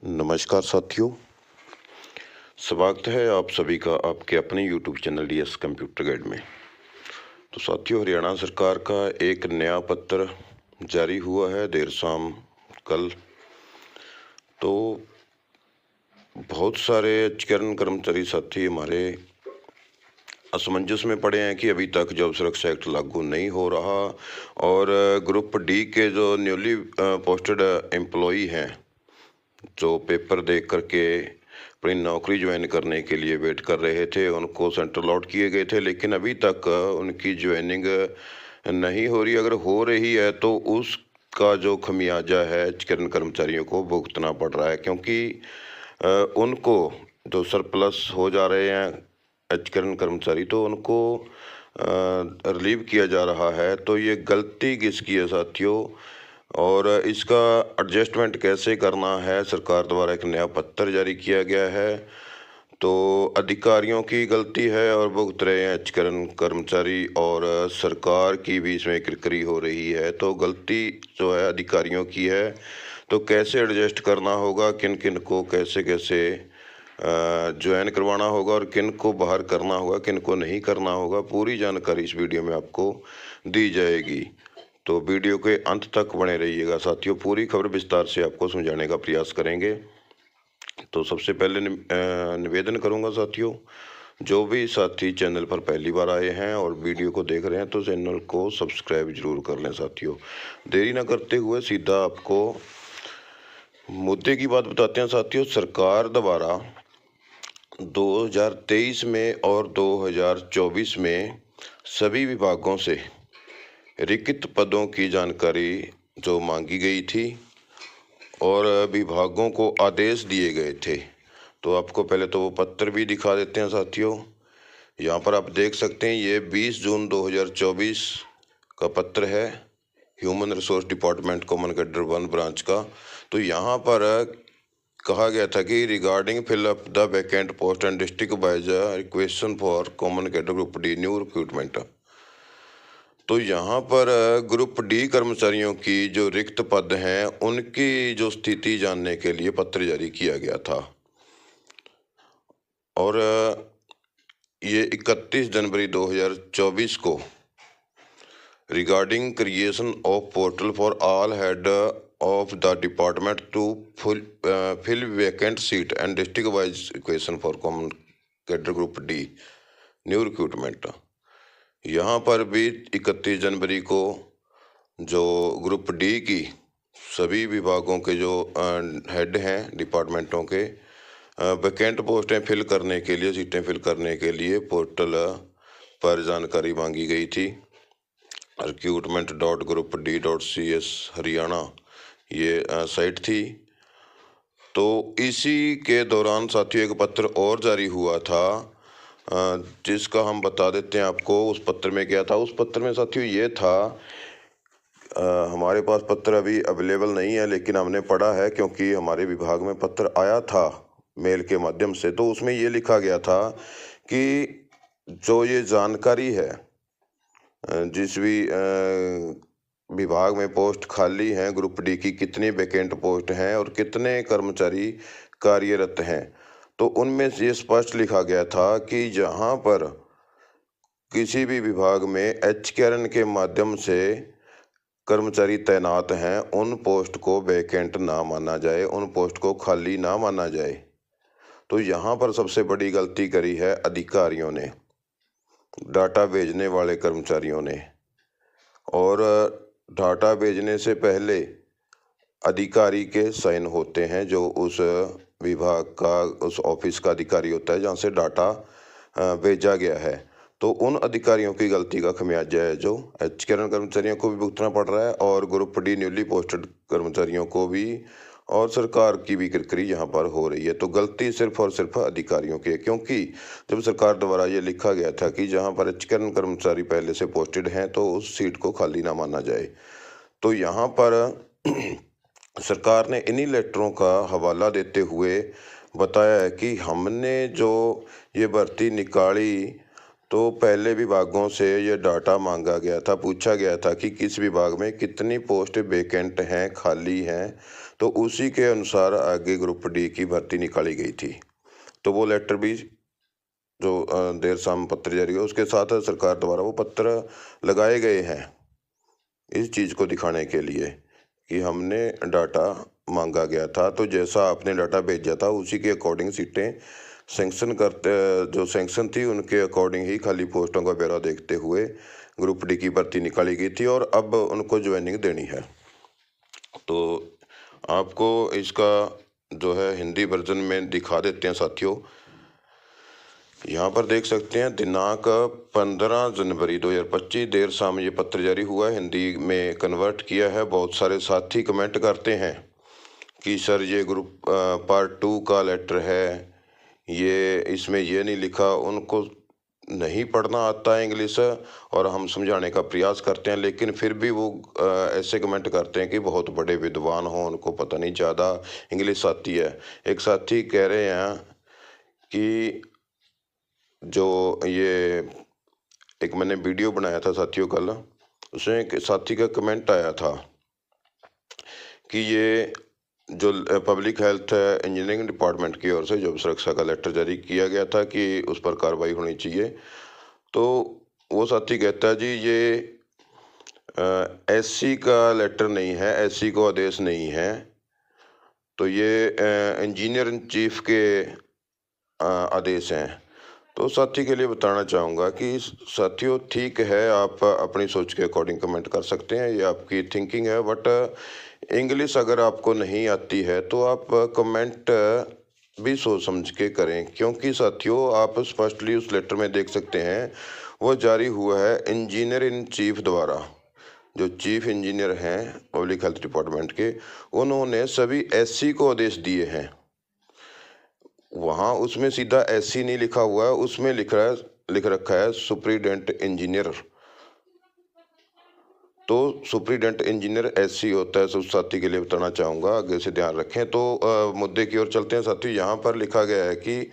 नमस्कार साथियों, स्वागत है आप सभी का आपके अपने YouTube channel DS computer guide में। तो साथियों, हरियाणा सरकार का एक नया पत्र जारी हुआ है देर शाम कल। तो बहुत सारे चयन कर्मचारी साथी हमारे असमंजस में पड़े हैं कि अभी तक जॉब सुरक्षा एक्ट लागू नहीं हो रहा और ग्रुप डी के जो न्यूली पोस्टेड एम्प्लॉई हैं, जो पेपर देख करके अपनी नौकरी ज्वाइन करने के लिए वेट कर रहे थे, उनको सेंट्रल अलॉट किए गए थे, लेकिन अभी तक उनकी ज्वाइनिंग नहीं हो रही। अगर हो रही है तो उसका जो खमियाजा है चिकन कर्मचारियों को भुगतना पड़ रहा है, क्योंकि उनको जो सरप्लस हो जा रहे हैं चिकन कर्मचारी, तो उनको रिलीव किया जा रहा है। तो ये गलती किसकी है साथियों, और इसका एडजस्टमेंट कैसे करना है? सरकार द्वारा एक नया पत्र जारी किया गया है, तो अधिकारियों की गलती है और भुगत रहे हैं चिकन कर्मचारी, और सरकार की भी इसमें किरकिरी हो रही है। तो गलती जो है अधिकारियों की है, तो कैसे एडजस्ट करना होगा, किन किन को कैसे कैसे ज्वाइन करवाना होगा और किन को बाहर करना होगा, किन को नहीं करना होगा, पूरी जानकारी इस वीडियो में आपको दी जाएगी। तो वीडियो के अंत तक बने रहिएगा साथियों, पूरी खबर विस्तार से आपको समझाने का प्रयास करेंगे। तो सबसे पहले निवेदन करूंगा साथियों, जो भी साथी चैनल पर पहली बार आए हैं और वीडियो को देख रहे हैं तो चैनल को सब्सक्राइब जरूर कर लें साथियों। देरी ना करते हुए सीधा आपको मुद्दे की बात बताते हैं साथियों। सरकार द्वारा 2023 में और 2024 में सभी विभागों से रिक्त पदों की जानकारी जो मांगी गई थी और विभागों को आदेश दिए गए थे, तो आपको पहले तो वो पत्र भी दिखा देते हैं साथियों। यहाँ पर आप देख सकते हैं, ये 20 जून 2024 का पत्र है, human resource department common cadre 1 branch का। तो यहाँ पर कहा गया था कि regarding fill up the vacant post and district wise requisition for common cadre group D new recruitment. तो यहाँ पर ग्रुप डी कर्मचारियों की जो रिक्त पद हैं उनकी जो स्थिति जानने के लिए पत्र जारी किया गया था, और ये 31 जनवरी 2024 को regarding creation of portal for all head of the department to fill vacant seat and district wise requisition for common cadre group D new recruitment. यहाँ पर भी 31 जनवरी को जो ग्रुप डी की सभी विभागों के जो हेड हैं डिपार्टमेंटों के वैकेंट पोस्टें फिल करने के लिए, सीटें फिल करने के लिए पोर्टल पर जानकारी मांगी गई थी। recruitment.group.d.cs हरियाणा ये साइट थी। तो इसी के दौरान साथियों एक पत्र और जारी हुआ था, जिसका हम बता देते हैं आपको। उस पत्र में क्या था? उस पत्र में साथियों ये था, हमारे पास पत्र अभी अवेलेबल नहीं है, लेकिन हमने पढ़ा है क्योंकि हमारे विभाग में पत्र आया था मेल के माध्यम से। तो उसमें ये लिखा गया था कि जो ये जानकारी है, जिस भी विभाग में पोस्ट खाली हैं ग्रुप डी की, कितनी वैकेंट पोस्ट हैं और कितने कर्मचारी कार्यरत हैं, तो उनमें ये स्पष्ट लिखा गया था कि जहां पर किसी भी विभाग में एचकेआरएन के माध्यम से कर्मचारी तैनात हैं, उन पोस्ट को वैकेंट ना माना जाए, उन पोस्ट को खाली ना माना जाए। तो यहाँ पर सबसे बड़ी गलती करी है अधिकारियों ने, डाटा भेजने वाले कर्मचारियों ने। और डाटा भेजने से पहले अधिकारी के साइन होते हैं, जो उस विभाग का, उस ऑफिस का अधिकारी होता है जहाँ से डाटा भेजा गया है। तो उन अधिकारियों की गलती का खमियाजा है जो एचकेआरएन कर्मचारियों को भी भुगतना पड़ रहा है, और ग्रुप डी न्यूली पोस्टेड कर्मचारियों को भी, और सरकार की भी किरकिरी यहाँ पर हो रही है। तो गलती सिर्फ और सिर्फ अधिकारियों की है, क्योंकि जब सरकार द्वारा ये लिखा गया था कि जहाँ पर एचकेआरएन कर्मचारी पहले से पोस्टेड हैं तो उस सीट को खाली ना माना जाए, तो यहाँ पर सरकार ने इन्हीं लेटरों का हवाला देते हुए बताया है कि हमने जो ये भर्ती निकाली, तो पहले विभागों से ये डाटा मांगा गया था, पूछा गया था कि किस विभाग में कितनी पोस्ट वैकेंट हैं, खाली हैं। तो उसी के अनुसार आगे ग्रुप डी की भर्ती निकाली गई थी। तो वो लेटर भी जो देर शाम पत्र जारी हुआ, उसके साथ सरकार द्वारा वो पत्र लगाए गए हैं इस चीज़ को दिखाने के लिए कि हमने डाटा मांगा गया था, तो जैसा आपने डाटा भेजा था उसी के अकॉर्डिंग सीटें सैंक्शन करते, जो सैंक्शन थी उनके अकॉर्डिंग ही खाली पोस्टों का ब्यौरा देखते हुए ग्रुप डी की भर्ती निकाली गई थी और अब उनको ज्वाइनिंग देनी है। तो आपको इसका जो है हिंदी वर्जन में दिखा देते हैं साथियों। यहाँ पर देख सकते हैं दिनांक 15 जनवरी 2025 देर शाम ये पत्र जारी हुआ है, हिंदी में कन्वर्ट किया है। बहुत सारे साथी कमेंट करते हैं कि सर ये ग्रुप पार्ट 2 का लेटर है, ये इसमें ये नहीं लिखा। उनको नहीं पढ़ना आता है इंग्लिश और हम समझाने का प्रयास करते हैं, लेकिन फिर भी वो ऐसे कमेंट करते हैं कि बहुत बड़े विद्वान हों, उनको पता नहीं ज़्यादा इंग्लिश आती है। एक साथी कह रहे हैं कि जो ये एक मैंने वीडियो बनाया था साथियों कल, उसमें एक साथी का कमेंट आया था कि ये जो पब्लिक हेल्थ इंजीनियरिंग डिपार्टमेंट की ओर से जॉब सुरक्षा का लेटर जारी किया गया था कि उस पर कार्रवाई होनी चाहिए। तो वो साथी कहता है जी ये एससी का लेटर नहीं है, एससी को आदेश नहीं है, तो ये इंजीनियर इन चीफ के आदेश हैं। तो साथी के लिए बताना चाहूँगा कि साथियों ठीक है, आप अपनी सोच के अकॉर्डिंग कमेंट कर सकते हैं, ये आपकी थिंकिंग है, बट इंग्लिश अगर आपको नहीं आती है तो आप कमेंट भी सोच समझ के करें, क्योंकि साथियों आप स्पष्टली उस लेटर में देख सकते हैं वो जारी हुआ है इंजीनियर इन चीफ द्वारा। जो चीफ इंजीनियर हैं पब्लिक हेल्थ डिपार्टमेंट के, उन्होंने सभी एससी को आदेश दिए हैं। वहाँ उसमें सीधा एससी नहीं लिखा हुआ है, उसमें लिख रखा है सुप्रीडेंट इंजीनियर। तो सुप्रीडेंट इंजीनियर एससी होता है। सब साथी के लिए बताना चाहूँगा, आगे से ध्यान रखें। तो मुद्दे की ओर चलते हैं साथी। यहाँ पर लिखा गया है कि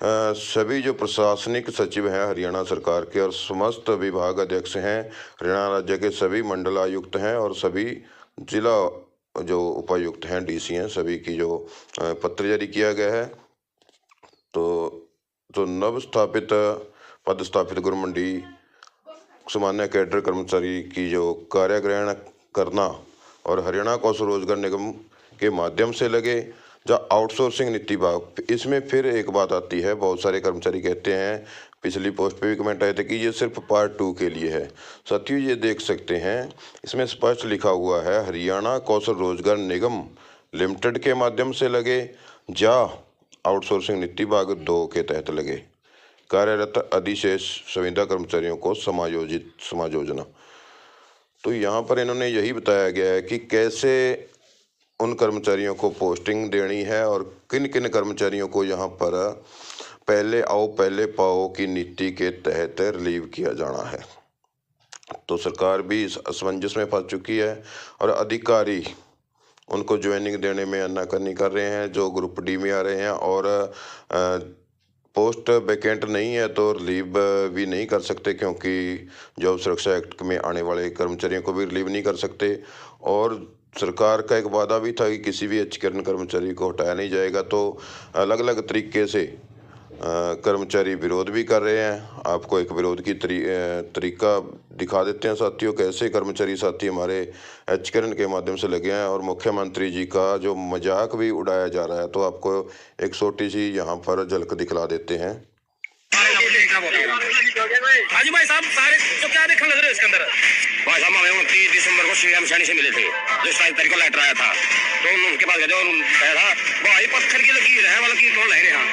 सभी जो प्रशासनिक सचिव हैं हरियाणा सरकार के और समस्त विभाग अध्यक्ष हैं, हरियाणा राज्य के सभी मंडलायुक्त हैं और सभी जिला जो उपायुक्त हैं डीसी हैं, सभी की जो पत्र जारी किया गया है। तो जो नव स्थापित पदस्थापित गुरुमंडी सामान्य कैडर कर्मचारी की जो कार्य ग्रहण करना और हरियाणा कौशल रोजगार निगम के माध्यम से लगे या आउटसोर्सिंग नीति भाग, इसमें फिर एक बात आती है। बहुत सारे कर्मचारी कहते हैं, पिछली पोस्ट पे भी कमेंट आए थे कि ये सिर्फ पार्ट 2 के लिए है। साथियों ये देख सकते हैं, इसमें स्पष्ट लिखा हुआ है हरियाणा कौशल रोजगार निगम लिमिटेड के माध्यम से लगे या आउटसोर्सिंग नीति भाग 2 के तहत लगे कार्यरत अधिशेष संविदा कर्मचारियों को समायोजना। तो यहाँ पर इन्होंने यही बताया गया है कि कैसे उन कर्मचारियों को पोस्टिंग देनी है और किन किन कर्मचारियों को यहाँ पर पहले आओ पहले पाओ की नीति के तहत रिलीव किया जाना है। तो सरकार भी इस असमंजस में फंस चुकी है और अधिकारी उनको ज्वाइनिंग देने में आनाकानी कर रहे हैं जो ग्रुप डी में आ रहे हैं, और पोस्ट वैकेंट नहीं है तो रिलीव भी नहीं कर सकते, क्योंकि जॉब सुरक्षा एक्ट में आने वाले कर्मचारियों को भी रिलीव नहीं कर सकते। और सरकार का एक वादा भी था कि किसी भी एचकर्न कर्मचारी को हटाया नहीं जाएगा। तो अलग अलग तरीके से कर्मचारी विरोध भी कर रहे हैं। आपको एक विरोध की तरीका दिखा देते हैं साथियों, कैसे कर्मचारी साथी हमारे एचकर्न के माध्यम से लगे हैं और मुख्यमंत्री जी का जो मजाक भी उड़ाया जा रहा है। तो आपको एक छोटी सी यहाँ पर झलक दिखला देते हैं। हाजी भाई साहब सारे तो क्या देखने लग रहे हो इसके अंदर? भाई साहब हमें 29 दिसंबर को श्रीराम सैनी से मिले थे, जो 27 तारीख को लेटर आया था, तो उनके पास गए थे और कहा था भाई पत्थर की लकीर है, वाला की कौन लग रहे हैं?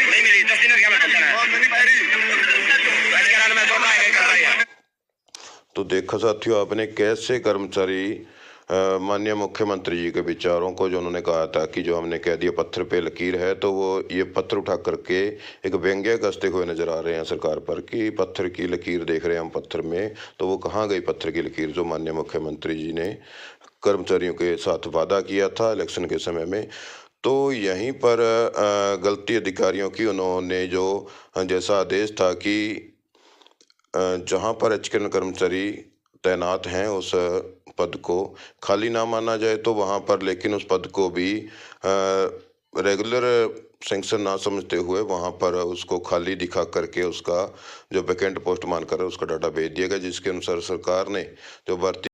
नहीं मिली 10 दिन क्या मैं तो देखा साथियों आपने कैसे कर्मचारी माननीय मुख्यमंत्री जी के विचारों को, जो उन्होंने कहा था कि जो हमने कह दिया पत्थर पे लकीर है, तो वो ये पत्थर उठा करके एक व्यंग्य कसते हुए नजर आ रहे हैं सरकार पर कि पत्थर की लकीर देख रहे हैं हम पत्थर में। तो वो कहाँ गई पत्थर की लकीर जो माननीय मुख्यमंत्री जी ने कर्मचारियों के साथ वादा किया था इलेक्शन के समय में। तो यहीं पर गलती अधिकारियों की, उन्होंने जो जैसा आदेश था कि जहाँ पर एचकर्न कर्मचारी तैनात हैं उस पद को खाली ना माना जाए तो वहाँ पर लेकिन उस पद को भी रेगुलर सेंक्शन ना समझते हुए वहाँ पर उसको खाली दिखा करके उसका जो वैकेंट पोस्ट मानकर उसका डाटा भेज दिया गया, जिसके अनुसार सरकार ने जो भर्ती